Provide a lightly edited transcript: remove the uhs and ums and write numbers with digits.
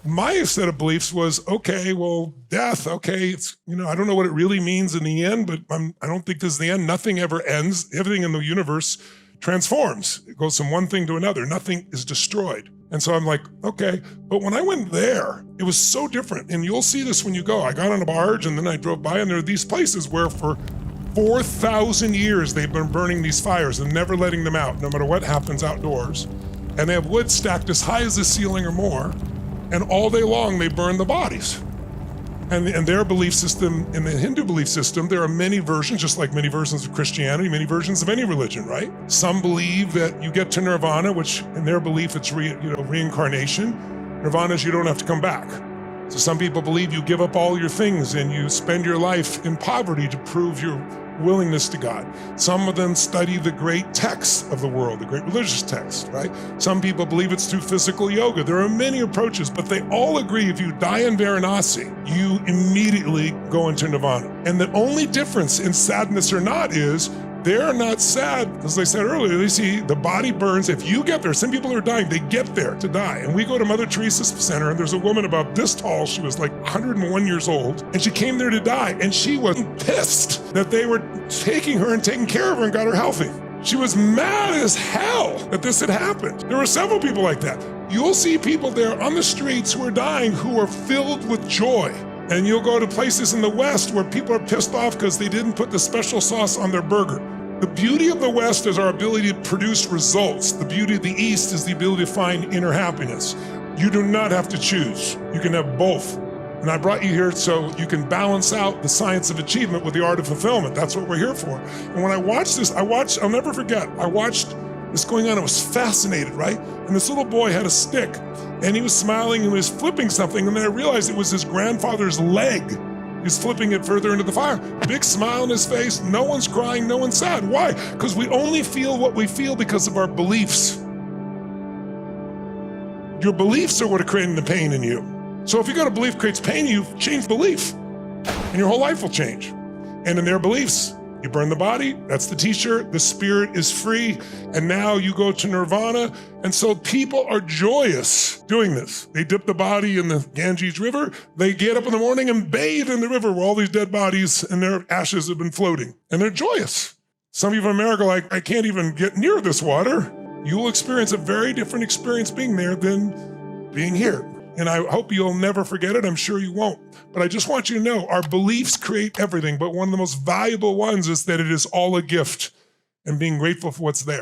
my set of beliefs was, okay, well, death, okay, it's, I don't know what it really means in the end, but I don't think this is the end. Nothing ever ends. Everything in the universe transforms. It goes from one thing to another. Nothing is destroyed. And so I'm like, okay. But when I went there, it was so different. And you'll see this when you go. I got on a barge and then I drove by, and there are these places where for 4,000 years they've been burning these fires and never letting them out, no matter what happens outdoors. And they have wood stacked as high as the ceiling or more. And all day long, they burn the bodies. And their belief system, in the Hindu belief system, there are many versions, just like many versions of Christianity, many versions of any religion, right? Some believe that you get to nirvana, which in their belief, it's reincarnation. Nirvana is you don't have to come back. So some people believe you give up all your things and you spend your life in poverty to prove your willingness to God. Some of them study the great texts of the world, the great religious texts, right? Some people believe it's through physical yoga. There are many approaches, but they all agree if you die in Varanasi, you immediately go into nirvana. And the only difference in sadness or not is they're not sad, as I said earlier, they see the body burns. If you get there, some people are dying, they get there to die. And we go to Mother Teresa's center, and there's a woman about this tall, she was like 101 years old, and she came there to die, and she was pissed that they were taking her and taking care of her and got her healthy. She was mad as hell that this had happened. There were several people like that. You'll see people there on the streets who are dying who are filled with joy. And you'll go to places in the West where people are pissed off because they didn't put the special sauce on their burger. The beauty of the West is our ability to produce results. The beauty of the East is the ability to find inner happiness. You do not have to choose. You can have both. And I brought you here so you can balance out the science of achievement with the art of fulfillment. That's what we're here for. And when I watched this, I'll never forget, I watched this going on. I was fascinated, right? And this little boy had a stick and he was smiling and he was flipping something. And then I realized it was his grandfather's leg. He's flipping it further into the fire. Big smile on his face. No one's crying, no one's sad. Why? Because we only feel what we feel because of our beliefs. Your beliefs are what are creating the pain in you. So if you got a belief creates pain, you've changed belief and your whole life will change. And in their beliefs, you burn the body, that's the t-shirt, the spirit is free, and now you go to nirvana. And so people are joyous doing this. They dip the body in the Ganges River, they get up in the morning and bathe in the river where all these dead bodies and their ashes have been floating. And they're joyous. Some people in America are like, I can't even get near this water. You will experience a very different experience being there than being here. And I hope you'll never forget it. I'm sure you won't. But I just want you to know our beliefs create everything. But one of the most valuable ones is that it is all a gift and being grateful for what's there.